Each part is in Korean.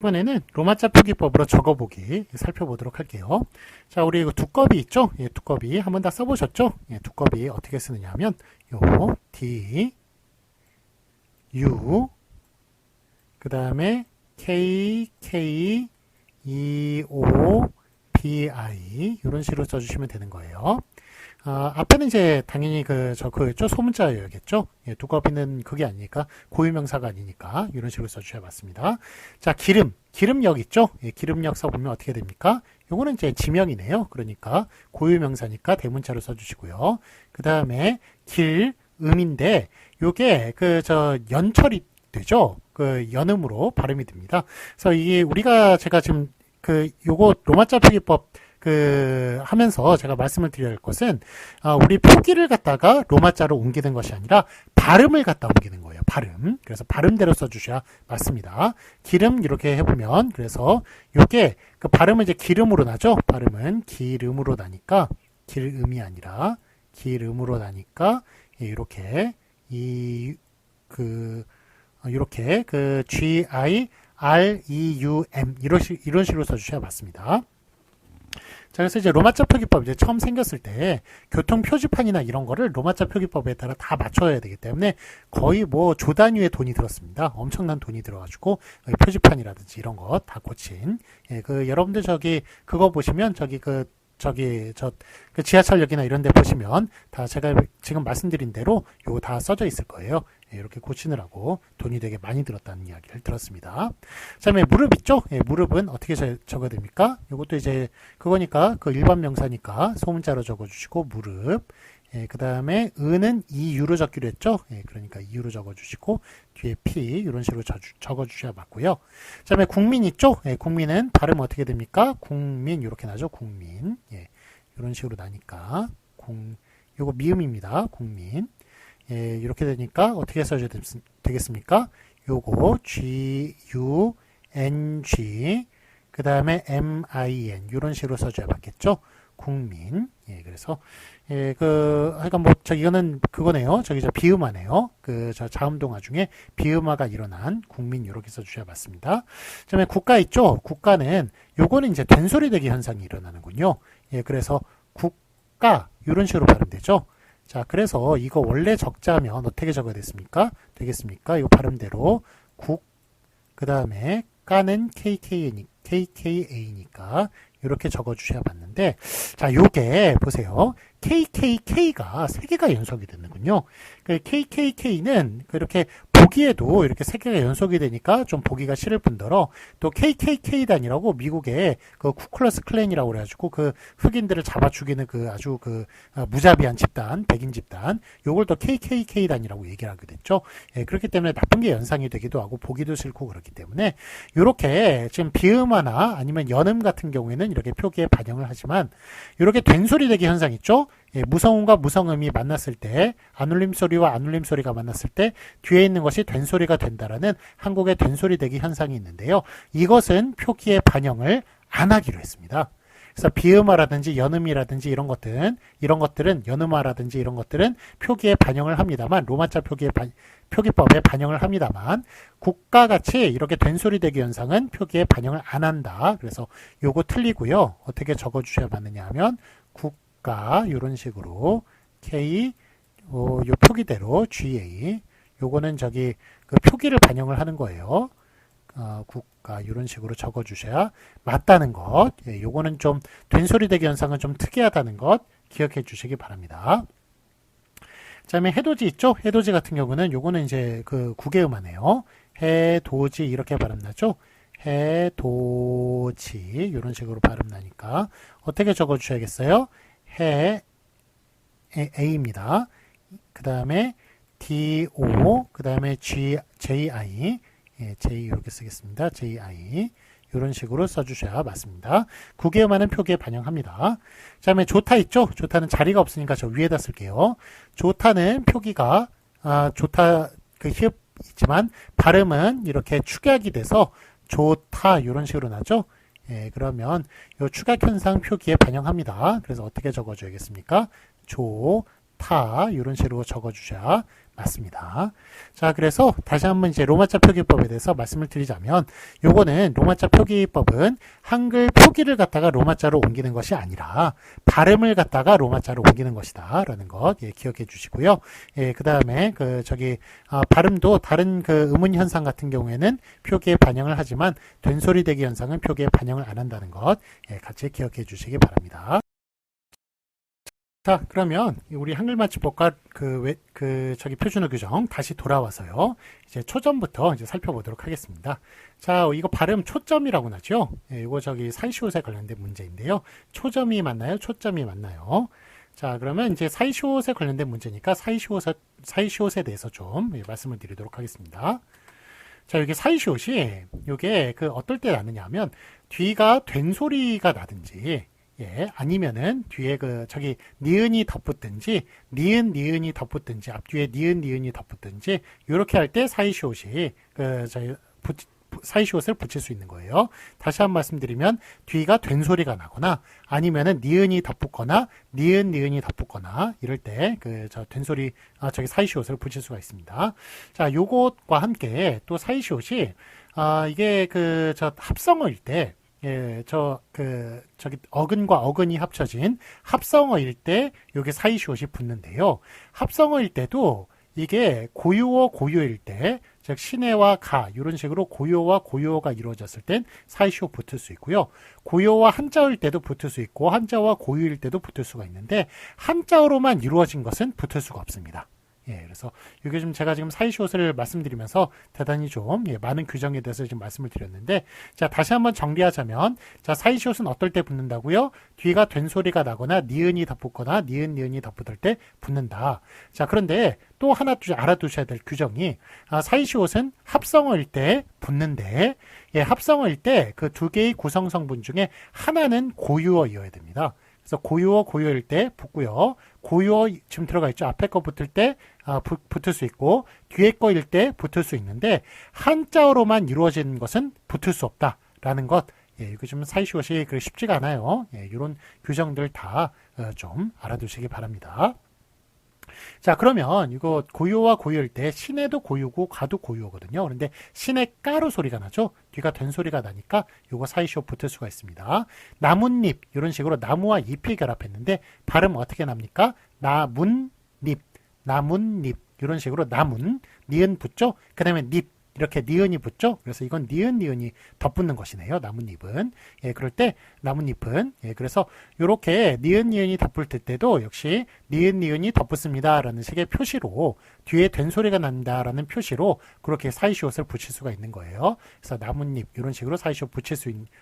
이번에는 로마자 표기법으로 적어보기 살펴보도록 할게요. 자, 우리 이거 두꺼비 있죠? 예, 두꺼비 한번 다 써보셨죠? 예, 두꺼비 어떻게 쓰느냐 하면 요 D, U, 그 다음에 K, K, E, O, B, I 이런 식으로 써주시면 되는 거예요. 앞에는 이제 당연히 그였죠 소문자여야겠죠. 예, 두꺼비는 그게 아니니까 고유명사가 아니니까 이런 식으로 써주셔야 맞습니다. 자, 기름역 있죠. 예, 기름역 써보면 어떻게 됩니까? 요거는 이제 지명이네요. 그러니까 고유명사니까 대문자로 써주시고요. 그 다음에 음인데 요게 연철이 되죠. 그 연음으로 발음이 됩니다. 그래서 이게 제가 지금 요거 로마자 표기법 하면서 제가 말씀을 드려야 할 것은, 우리 표기를 갖다가 로마자로 옮기는 것이 아니라 발음을 갖다 옮기는 거예요. 발음. 그래서 발음대로 써주셔야 맞습니다. 기름, 이렇게 해보면, 그래서 요게, 발음은 이제 기름으로 나죠? 발음은 기름으로 나니까, 기름이 아니라, 기름으로 나니까, 예, 이렇게, 이렇게, G-I-R-E-U-M, 이런 식으로 써주셔야 맞습니다. 자, 그래서 이제 로마자 표기법 이제 처음 생겼을 때 교통 표지판이나 이런 거를 로마자 표기법에 따라 다 맞춰야 되기 때문에 거의 뭐 조 단위의 돈이 들었습니다. 엄청난 돈이 들어가지고 표지판이라든지 이런 거 다 고친. 예, 여러분들 그거 보시면 지하철역이나 이런 데 보시면 다 제가 지금 말씀드린 대로 요거 다 써져 있을 거예요. 예, 이렇게 고치느라고 돈이 되게 많이 들었다는 이야기를 들었습니다. 자, 다음에 무릎 있죠? 예, 무릎은 어떻게 적어야 됩니까? 요것도 이제 그거니까 일반 명사니까 소문자로 적어주시고 무릎. 예, 그 다음에 은은 EU로 적기로 했죠? 예, 그러니까 EU로 적어주시고 뒤에 P 이런 식으로 적어주셔야 맞고요. 그 다음에 국민 있죠? 예, 국민은 발음 어떻게 됩니까? 국민 이렇게 나죠? 국민. 예, 이런 식으로 나니까 요거 미음입니다. 국민. 예, 이렇게 되니까 어떻게 써줘야 되겠습니까? 요거 G-U-N-G 그 다음에 M-I-N 이런 식으로 써줘야 맞겠죠? 국민. 예, 그래서 하여간 이거는 그거네요. 비음화네요. 자음동화 중에 비음화가 일어난 국민 이렇게 써주셔야 맞습니다. 그다음에 국가 있죠. 국가는 요거는 이제 된소리 대기 현상이 일어나는군요. 예, 그래서 국가 이런 식으로 발음되죠. 자, 그래서 이거 원래 적자면 어떻게 적어야 되겠습니까? 이거 발음대로 그 다음에 까는 KKA니까 이렇게 적어주셔야 맞는데, 자, 요게 보세요. KKK가 3개가 연속이 되는군요. KKK는 그렇게 보기에도 이렇게 3개가 연속이 되니까 좀 보기가 싫을 뿐더러 또 KKK 단이라고 미국의 쿠클러스 클랜이라고 그래가지고 흑인들을 잡아 죽이는 아주 무자비한 집단, 백인 집단, 요걸 또 KKK 단이라고 얘기를 하게 됐죠. 예, 그렇기 때문에 나쁜 게 연상이 되기도 하고 보기도 싫고 그렇기 때문에 요렇게 지금 비음화나 아니면 연음 같은 경우에는 이렇게 표기에 반영을 하지만 이렇게 된소리 대기 현상 있죠? 예, 무성음과 무성음이 만났을 때 안울림 소리와 안울림 소리가 만났을 때 뒤에 있는 것이 된소리가 된다라는 한국의 된소리 대기 현상이 있는데요. 이것은 표기에 반영을 안 하기로 했습니다. 그래서 비음화라든지 연음이라든지 이런 것들은 연음화라든지 이런 것들은 표기에 반영을 합니다만 로마자 표기법에 반영을 합니다만 국가같이 이렇게 된소리 대기 현상은 표기에 반영을 안 한다. 그래서 요거 틀리고요. 어떻게 적어주셔야 맞느냐 하면 국가 이런 식으로 K 요 표기대로 GA 요거는 표기를 반영을 하는 거예요. 국가 이런 식으로 적어주셔야 맞다는 것. 예, 요거는 좀 된소리 대기 현상은 좀 특이하다는 것 기억해 주시기 바랍니다. 그 다음에 해돋이 있죠? 해돋이 같은 경우는 요거는 이제 국외음하네요. 해돋이 이렇게 발음 나죠? 해돋이 이런 식으로 발음 나니까 어떻게 적어주셔야겠어요? A입니다. 그 다음에 DO, 그 다음에 JI, 예, J 이렇게 쓰겠습니다. JI 이런 식으로 써주셔야 맞습니다. 국외음하는 표기에 반영합니다. 그 다음에 조타 있죠? 조타는 자리가 없으니까 저 위에다 쓸게요. 조타는 표기가 조타 히읗 있지만 발음은 이렇게 축약이 돼서 좋다 이런 식으로 나죠? 예, 그러면 이 축약 현상 표기에 반영합니다. 그래서 어떻게 적어줘야겠습니까? 좋다 이런 식으로 적어주셔야 맞습니다. 자, 그래서 다시 한번 이제 로마자 표기법에 대해서 말씀을 드리자면, 요거는 로마자 표기법은 한글 표기를 갖다가 로마자로 옮기는 것이 아니라 발음을 갖다가 로마자로 옮기는 것이다 라는 것 기억해 주시고요. 그 다음에 발음도 다른 그 음운 현상 같은 경우에는 표기에 반영을 하지만 된소리 대기 현상은 표기에 반영을 안 한다는 것 같이 기억해 주시기 바랍니다. 자, 그러면 우리 한글 맞춤법과 표준어 규정 다시 돌아와서요. 이제 초점부터 이제 살펴보도록 하겠습니다. 자, 이거 발음 초점이라고 나죠? 이거 사이시옷에 관련된 문제인데요. 초점이 맞나요? 초점이 맞나요? 자, 그러면 이제 사이시옷에 관련된 문제니까 사이시옷에 대해서 좀 말씀을 드리도록 하겠습니다. 자, 여기 사이시옷이 요게 어떨 때 나느냐 하면 뒤가 된 소리가 나든지 아니면은 뒤에 니은이 덧붙든지, 니은이 덧붙든지, 앞뒤에 니은이 덧붙든지, 요렇게 할 때 사이시옷이, 사이시옷을 붙일 수 있는 거예요. 다시 한번 말씀드리면, 뒤가 된 소리가 나거나, 아니면은 니은이 덧붙거나, 니은이 덧붙거나, 이럴 때, 된 소리, 사이시옷을 붙일 수가 있습니다. 자, 요것과 함께 또 사이시옷이, 이게 합성어일 때, 어근과 어근이 합쳐진 합성어일 때 요게 사이시옷이 붙는데요. 합성어일 때도 이게 고유어 고유일 때, 즉 신해와 가 이런 식으로 고유어와 고유어가 이루어졌을 땐 사이시옷 붙을 수 있고요. 고유어와 한자어일 때도 붙을 수 있고 한자어와 고유일 때도 붙을 수가 있는데 한자어로만 이루어진 것은 붙을 수가 없습니다. 그래서 이게 제가 지금 사이시옷을 말씀드리면서 대단히 많은 규정에 대해서 지금 말씀을 드렸는데, 자, 다시 한번 정리하자면, 자, 사이시옷은 어떨 때 붙는다고요? 뒤가 된 소리가 나거나 니은이 덧붙거나 니은이 덧붙을 때 붙는다. 자, 그런데 또 하나 알아두셔야 될 규정이, 사이시옷은 합성어일 때 붙는데, 합성어일 때 그 두 개의 구성 성분 중에 하나는 고유어이어야 됩니다. 그래서 고유어 고유어일 때 붙고요. 고유어 지금 들어가 있죠. 앞에 거 붙을 때 붙을 수 있고 뒤에 거일 때 붙을 수 있는데 한자어로만 이루어진 것은 붙을 수 없다라는 것. 이거 좀 사이시옷이 쉽지가 않아요. 이런 규정들 다 좀 알아두시기 바랍니다. 자, 그러면 이거 고유어와 고유일 때 신에도 고유고 가도 고유어거든요. 그런데 신에 까로 소리가 나죠. 뒤가 된 소리가 나니까 이거 사이시옷 붙을 수가 있습니다. 나뭇잎 이런 식으로 나무와 잎이 결합했는데 발음 어떻게 납니까? 나뭇잎 이런 식으로 나문 니은 붙죠. 그 다음에 잎 이렇게 니은이 붙죠. 그래서 이건 니은이 덧붙는 것이네요. 나뭇잎은. 그럴 때 나뭇잎은 그래서 이렇게 니은이 덧붙을 때도 역시 니은이 덧붙습니다라는 식의 표시로 뒤에 된 소리가 난다라는 표시로 그렇게 사이시옷을 붙일 수가 있는 거예요. 그래서 나뭇잎 이런 식으로 사이시옷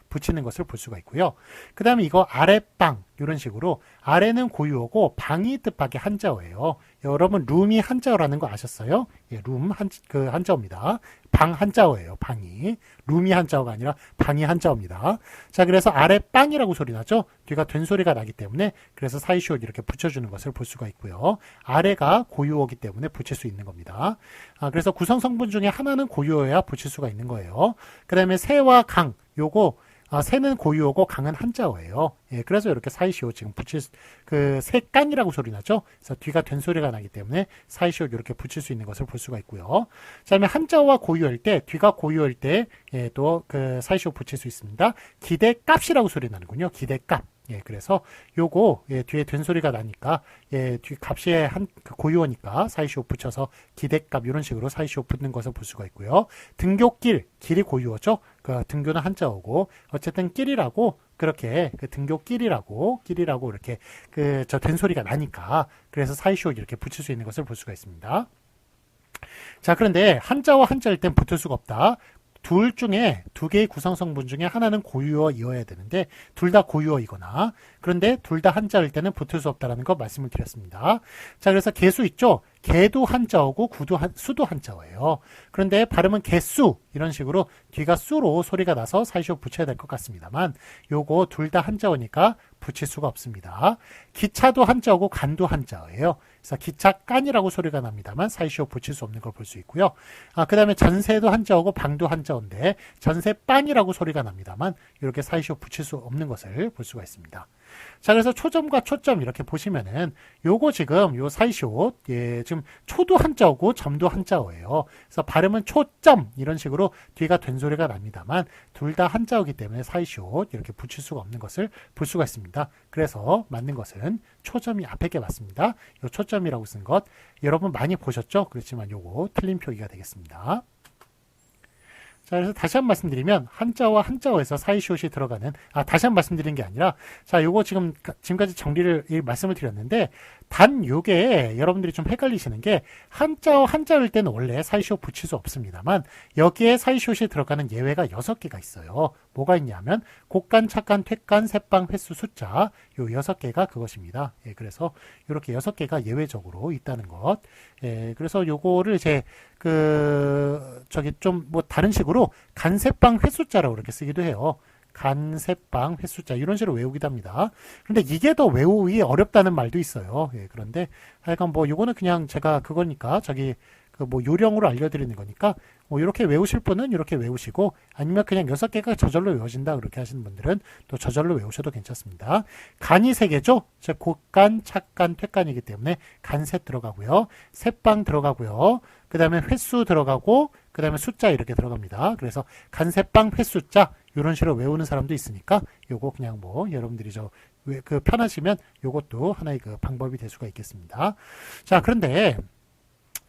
붙이는 것을 볼 수가 있고요. 그 다음에 이거 아랫방 이런 식으로 아래는 고유어고 방이 뜻밖의 한자어예요. 여러분 룸이 한자어라는 거 아셨어요? 룸 한자어입니다. 방 한자어예요. 방이 룸이 한자어가 아니라 방이 한자어입니다. 자, 그래서 아랫방이라고 소리 나죠. 뒤가 된 소리가 나기 때문에 그래서 사이시옷 이렇게 붙여주는 것을 볼 수가 있고요. 아래가 고유어기 때문에 붙일 수 있는 겁니다. 그래서 구성 성분 중에 하나는 고유어야 붙일 수가 있는 거예요. 그 다음에 새와 강 요거 새는 고유어고 강은 한자어예요. 그래서 이렇게 사이시옷 지금 새깡이라고 소리 나죠? 그래서 뒤가 된 소리가 나기 때문에 사이시옷 이렇게 붙일 수 있는 것을 볼 수가 있고요. 그 다음에 한자어와 고유어일 때, 뒤가 고유어일 때, 또 사이시옷 붙일 수 있습니다. 기대값이라고 소리 나는군요. 기대값. 그래서 요거 뒤에 된 소리가 나니까 뒤 값이 고유어니까 사이시옷 붙여서 기대값 이런 식으로 사이시옷 붙는 것을 볼 수가 있고요. 등교길 길이 고유어죠. 등교는 한자어고 어쨌든 길이라고 그렇게 등교길이라고 이렇게 된 소리가 나니까 그래서 사이시옷 이렇게 붙일 수 있는 것을 볼 수가 있습니다. 자, 그런데 한자와 한자일 땐 붙을 수가 없다. 둘 중에 두 개의 구성 성분 중에 하나는 고유어이어야 되는데 둘 다 고유어이거나 그런데 둘 다 한자일 때는 붙을 수 없다라는 거 말씀을 드렸습니다. 자, 그래서 개수 있죠. 개도 한자어고 수도 한자어예요. 그런데 발음은 개수 이런 식으로 뒤가 수로 소리가 나서 사이시옷 붙여야 될 것 같습니다만 요거 둘 다 한자어니까 붙일 수가 없습니다. 기차도 한자어고 간도 한자어예요. 그래서 기차간이라고 소리가 납니다만 사이시옷 붙일 수 없는 걸 볼 수 있고요. 그 다음에 전세도 한자어고 방도 한자어인데 전세빵이라고 소리가 납니다만 이렇게 사이시옷 붙일 수 없는 것을 볼 수가 있습니다. 자, 그래서 초점과 초점 이렇게 보시면은 요거 지금 요 사이시옷, 예, 지금 초도 한자어고 점도 한자어예요. 그래서 발음은 초점 이런 식으로 뒤가 된 소리가 납니다만 둘 다 한자어기 때문에 사이시옷 이렇게 붙일 수가 없는 것을 볼 수가 있습니다. 그래서 맞는 것은 초점이 앞에 게 맞습니다. 요 초점이라고 쓴 것 여러분 많이 보셨죠? 그렇지만 요거 틀린 표기가 되겠습니다. 자, 그래서 다시 한 번 말씀드리면 한자와 한자어에서 사이시옷이 들어가는, 다시 한 번 말씀드린 게 아니라, 자, 요거 지금까지 정리를 말씀을 드렸는데, 단 요게 여러분들이 좀 헷갈리시는 게 한자어 한자어일 때는 원래 사이시옷 붙일 수 없습니다만 여기에 사이시옷이 들어가는 예외가 6개가 있어요. 뭐가 있냐면 곡간, 착간, 퇴간, 셋방, 횟수, 숫자 요 6개가 그것입니다. 예, 그래서 이렇게 6개가 예외적으로 있다는 것. 예, 그래서 요거를 이제 좀 뭐 다른 식으로 간셋방, 횟수자라고 이렇게 쓰기도 해요. 간셋방, 횟수자 이런 식으로 외우기도 합니다. 그런데 이게 더 외우기 어렵다는 말도 있어요. 예, 그런데 하여간 뭐 요거는 그냥 제가 그거니까 뭐 요령으로 알려드리는 거니까 뭐 이렇게 외우실 분은 이렇게 외우시고 아니면 그냥 6개가 저절로 외워진다 그렇게 하시는 분들은 또 저절로 외우셔도 괜찮습니다. 간이 3개죠. 즉 곡간, 착간, 퇴간이기 때문에 간셋 들어가고요. 셋방 들어가고요. 그 다음에 횟수 들어가고 그 다음에 숫자 이렇게 들어갑니다. 그래서 간셋방, 횟수자 이런 식으로 외우는 사람도 있으니까 요거 그냥 뭐 여러분들이 편하시면 요것도 하나의 방법이 될 수가 있겠습니다. 자, 그런데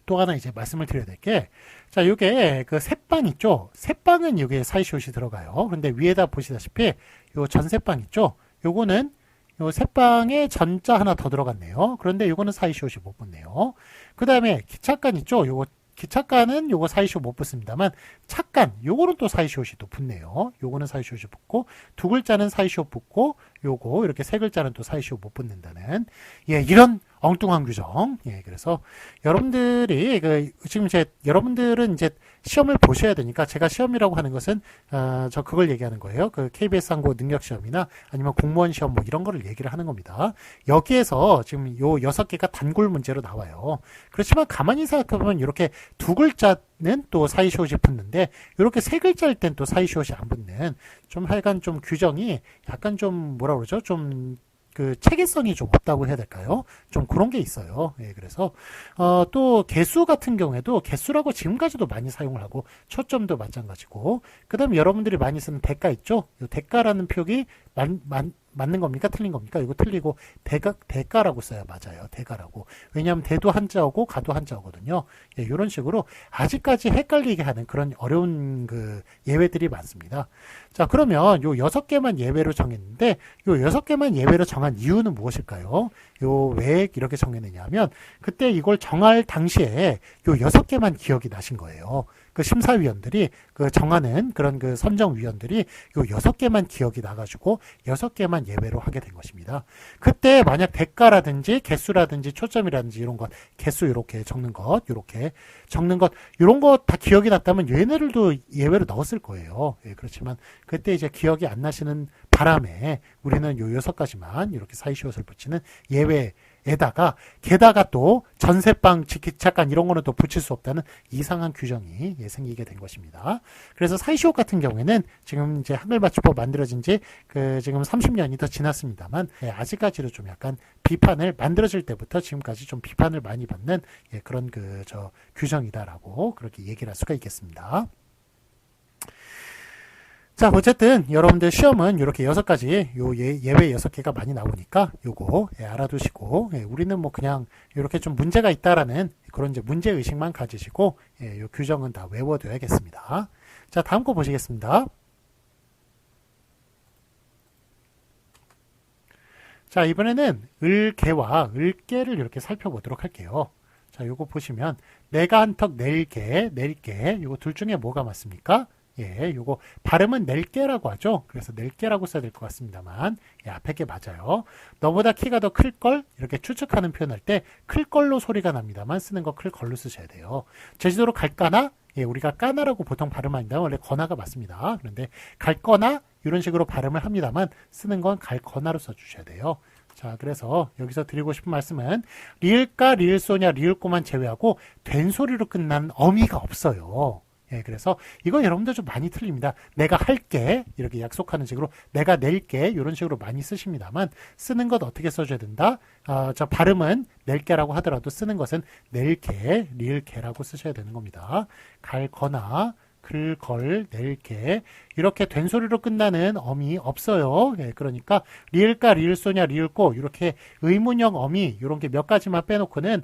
또 하나 이제 말씀을 드려야 될 게, 자, 요게 셋방 있죠? 셋방은 요게 사이시옷이 들어가요. 근데 위에다 보시다시피 요 전셋방 있죠? 요거는 요 셋방에 전자 하나 더 들어갔네요. 그런데 요거는 사이시옷이 못 붙네요. 그 다음에 기착간 있죠? 요거 기착간은 요거 사이시옷 못 붙습니다만 착간 요거는 또 사이시옷이 또 붙네요. 요거는 사이시옷이 붙고 두 글자는 사이시옷 붙고 요거 이렇게 세 글자는 또 사이시옷 못 붙는다는 이런 엉뚱한 규정. 예, 그래서 여러분들이 여러분들은 이제 시험을 보셔야 되니까 제가 시험이라고 하는 것은 저 그걸 얘기하는 거예요. KBS 항고 능력 시험이나 아니면 공무원 시험 뭐 이런 거를 얘기를 하는 겁니다. 여기에서 지금 요 6개가 단골 문제로 나와요. 그렇지만 가만히 생각해보면 이렇게 두 글자는 또 사이시옷이 붙는데 이렇게 세 글자일 땐 또 사이시옷이 안 붙는 좀 하여간 좀 규정이 약간 좀 뭐라 그러죠? 좀 체계성이 좀 없다고 해야 될까요? 좀 그런 게 있어요. 예, 그래서 또 개수 같은 경우에도 개수라고 지금까지도 많이 사용을 하고 초점도 마찬가지고 그다음에 여러분들이 많이 쓰는 대가 있죠? 이 대가라는 표기 맞는 겁니까? 틀린 겁니까? 이거 틀리고 대가라고 써야 맞아요. 대가라고. 왜냐하면 대도 한자어고 가도 한자어거든요. 예, 이런 식으로 아직까지 헷갈리게 하는 그런 어려운 예외들이 많습니다. 자, 그러면 요 6개만 예외로 정했는데 요 6개만 예외로 정한 이유는 무엇일까요? 요 왜 이렇게 정했느냐면 그때 이걸 정할 당시에 요 6개만 기억이 나신 거예요. 심사위원들이 정하는 그런 선정위원들이 요 6개만 기억이 나가지고 6개만 예외로 하게 된 것입니다. 그때 만약 대가라든지 개수라든지 초점이라든지 이런 것, 개수 이렇게 적는 것, 이렇게 적는 것, 이런 거 다 기억이 났다면 얘네들도 예외로 넣었을 거예요. 예, 그렇지만 그때 이제 기억이 안 나시는 바람에 우리는 요 6가지만 이렇게 사이시옷을 붙이는 예외에다가 게다가 또 전셋방, 기착간 이런 거는 또 붙일 수 없다는 이상한 규정이 생기게 된 것입니다. 그래서 사이시옷 같은 경우에는 지금 이제 한글맞춤법 만들어진 지 지금 30년이 더 지났습니다만 아직까지도 좀 약간 비판을 만들어질 때부터 지금까지 좀 비판을 많이 받는 그런 규정이다라고 그렇게 얘기를 할 수가 있겠습니다. 자, 어쨌든 여러분들 시험은 이렇게 6가지 예외 6개가 많이 나오니까 요거 알아두시고 우리는 뭐 그냥 이렇게 좀 문제가 있다라는 그런 이제 문제 의식만 가지시고 요 규정은 다 외워둬야겠습니다. 자, 다음 거 보시겠습니다. 자, 이번에는 을개와 을개를 이렇게 살펴보도록 할게요. 자, 요거 보시면 내가 한턱 낼게 요거 둘 중에 뭐가 맞습니까? 예, 요거 발음은 낼게라고 하죠. 그래서 낼게라고 써야 될 것 같습니다만 앞에 게 맞아요. 너보다 키가 더 클걸 이렇게 추측하는 표현할 때 클걸로 소리가 납니다만 쓰는 거 클걸로 쓰셔야 돼요. 제주도로 갈까나? 예, 우리가 까나라고 보통 발음합니다. 원래 거나가 맞습니다. 그런데 갈거나 이런 식으로 발음을 합니다만 쓰는 건 갈거나로 써주셔야 돼요. 자, 그래서 여기서 드리고 싶은 말씀은 리을까, 리을소냐, 리을꼬만 제외하고 된 소리로 끝난 어미가 없어요. 예, 그래서 이거 여러분들 좀 많이 틀립니다. 내가 할게 이렇게 약속하는 식으로 내가 낼게 이런 식으로 많이 쓰십니다만 쓰는 것 어떻게 써줘야 된다? 저 발음은 낼게라고 하더라도 쓰는 것은 낼게, 리을게라고 쓰셔야 되는 겁니다. 갈 거나 글, 걸, 낼게 이렇게 된소리로 끝나는 어미 없어요. 예, 그러니까 리을까, 리을소냐, 리을꼬 이렇게 의문형 어미 이런 게 몇 가지만 빼놓고는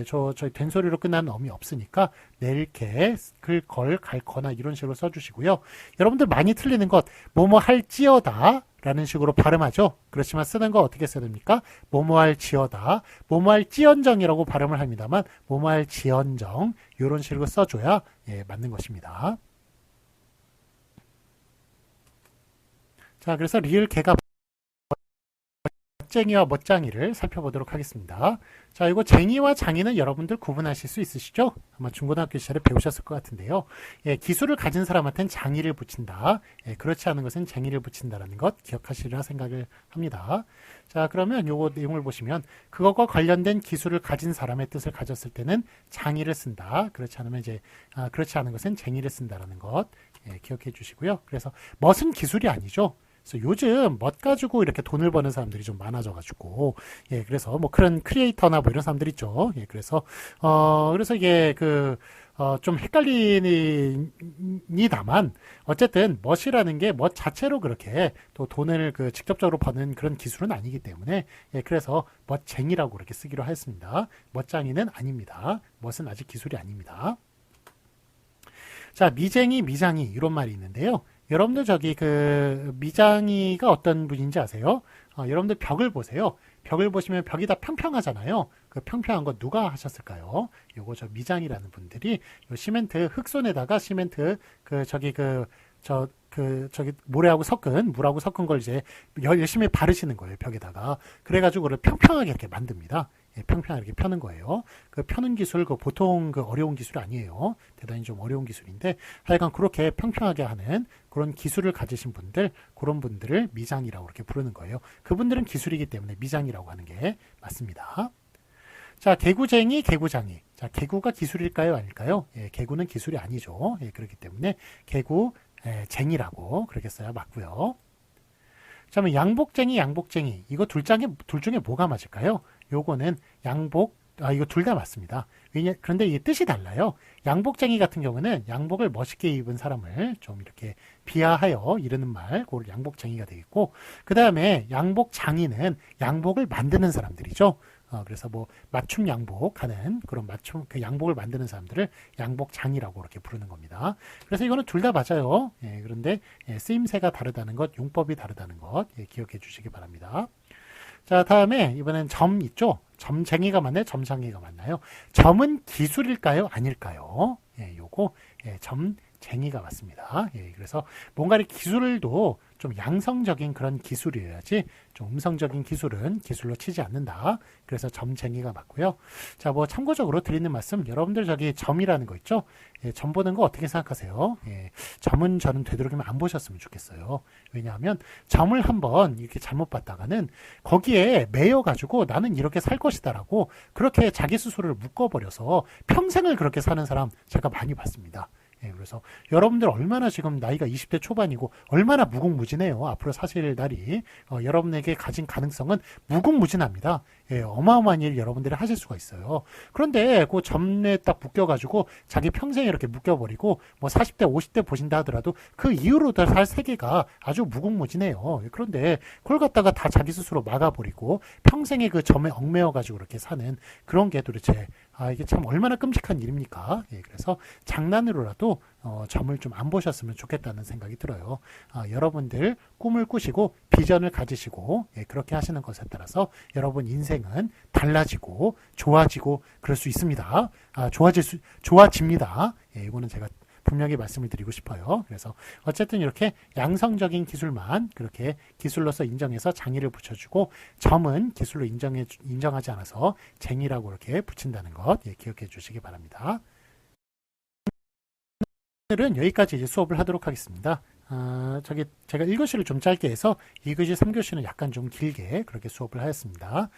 저희 된소리로 끝나는 어미 없으니까 낼게, 글, 걸, 갈 거나 이런 식으로 써주시고요. 여러분들 많이 틀리는 것 뭐뭐 할지어다 라는 식으로 발음하죠. 그렇지만 쓰는 거 어떻게 써야 됩니까? 뭐뭐할 지어다, 뭐뭐할 지언정이라고 발음을 합니다만 뭐뭐할 지언정 이런 식으로 써줘야 맞는 것입니다. 자, 그래서 리을 개가 멋쟁이와 멋장이를 살펴보도록 하겠습니다. 자, 이거 쟁이와 장이는 여러분들 구분하실 수 있으시죠? 아마 중고등학교 시절에 배우셨을 것 같은데요. 기술을 가진 사람한테는 장이를 붙인다. 그렇지 않은 것은 쟁이를 붙인다라는 것 기억하시리라 생각을 합니다. 자, 그러면 요거 내용을 보시면 그것과 관련된 기술을 가진 사람의 뜻을 가졌을 때는 장이를 쓴다. 그렇지 않으면 그렇지 않은 것은 쟁이를 쓴다라는 것 기억해 주시고요. 그래서 멋은 기술이 아니죠. 그래서 요즘 멋 가지고 이렇게 돈을 버는 사람들이 좀 많아져가지고, 그래서 뭐 그런 크리에이터나 뭐 이런 사람들 있죠. 그래서 이게 좀 헷갈리니다만, 어쨌든 멋이라는 게 멋 자체로 그렇게 또 돈을 직접적으로 버는 그런 기술은 아니기 때문에, 그래서 멋쟁이라고 그렇게 쓰기로 했습니다. 멋장이는 아닙니다. 멋은 아직 기술이 아닙니다. 자, 미쟁이, 미장이 이런 말이 있는데요. 여러분들 미장이가 어떤 분인지 아세요? 여러분들 벽을 보세요. 벽을 보시면 벽이 다 평평하잖아요. 그 평평한 거 누가 하셨을까요? 요거 저 미장이라는 분들이 요 시멘트 흙손에다가 시멘트 모래하고 섞은 물하고 섞은 걸 이제 열심히 바르시는 거예요. 벽에다가. 그래가지고 그걸 평평하게 이렇게 만듭니다. 평평하게 이렇게 펴는 거예요. 그 펴는 기술, 보통 어려운 기술이 아니에요. 대단히 좀 어려운 기술인데, 하여간 그렇게 평평하게 하는 그런 기술을 가지신 분들, 그런 분들을 미장이라고 이렇게 부르는 거예요. 그분들은 기술이기 때문에 미장이라고 하는 게 맞습니다. 자, 개구쟁이, 개구장이. 자, 개구가 기술일까요? 아닐까요? 개구는 기술이 아니죠. 그렇기 때문에 개구쟁이라고 그렇게 써야 맞고요. 자, 그러면 양복쟁이, 양복쟁이. 이거 둘 중에 뭐가 맞을까요? 요거는 이거 둘 다 맞습니다. 그런데 이게 뜻이 달라요. 양복쟁이 같은 경우는 양복을 멋있게 입은 사람을 좀 이렇게 비하하여 이르는 말, 그걸 양복쟁이가 되겠고, 그 다음에 양복장이는 양복을 만드는 사람들이죠. 그래서 뭐 맞춤 양복하는 그런 양복을 만드는 사람들을 양복장이라고 이렇게 부르는 겁니다. 그래서 이거는 둘 다 맞아요. 그런데 쓰임새가 다르다는 것, 용법이 다르다는 것 기억해 주시기 바랍니다. 자, 다음에 이번엔 점 있죠? 점쟁이가 맞나요? 점장이가 맞나요? 점은 기술일까요? 아닐까요? 요거 점쟁이가 맞습니다. 그래서 뭔가 기술도 좀 양성적인 그런 기술이어야지 좀 음성적인 기술은 기술로 치지 않는다. 그래서 점쟁이가 맞고요. 자, 뭐 참고적으로 드리는 말씀, 여러분들 점이라는 거 있죠? 점 보는 거 어떻게 생각하세요? 점은 저는 되도록이면 안 보셨으면 좋겠어요. 왜냐하면 점을 한번 이렇게 잘못 봤다가는 거기에 매여가지고 나는 이렇게 살 것이다라고 그렇게 자기 스스로를 묶어버려서 평생을 그렇게 사는 사람 제가 많이 봤습니다. 그래서 여러분들 얼마나 지금 나이가 20대 초반이고 얼마나 무궁무진해요. 앞으로 사실 날이 여러분에게 가진 가능성은 무궁무진합니다. 어마어마한 일 여러분들이 하실 수가 있어요. 그런데 그 점에 딱 묶여가지고 자기 평생에 이렇게 묶여버리고 뭐 40대 50대 보신다 하더라도 그 이후로 살 세계가 아주 무궁무진해요. 그런데 그걸 갖다가 다 자기 스스로 막아버리고 평생에 그 점에 얽매여가지고 이렇게 사는 그런 게 도대체 이게 참 얼마나 끔찍한 일입니까? 그래서 장난으로라도 점을 좀 안 보셨으면 좋겠다는 생각이 들어요. 여러분들 꿈을 꾸시고 비전을 가지시고 그렇게 하시는 것에 따라서 여러분 인생은 달라지고 좋아지고 그럴 수 있습니다. 좋아집니다. 이거는 제가 분명히 말씀을 드리고 싶어요. 그래서 어쨌든 이렇게 양성적인 기술만 그렇게 기술로서 인정해서 장의를 붙여주고 점은 기술로 인정하지 않아서 쟁이라고 이렇게 붙인다는 것 기억해 주시기 바랍니다. 오늘은 여기까지 이제 수업을 하도록 하겠습니다. 제가 1교시를 좀 짧게 해서 2교시, 3교시는 약간 좀 길게 그렇게 수업을 하였습니다.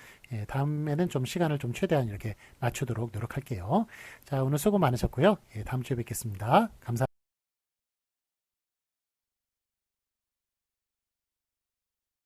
다음에는 좀 시간을 좀 최대한 이렇게 맞추도록 노력할게요. 자, 오늘 수고 많으셨고요. 다음 주에 뵙겠습니다. 감사합니다.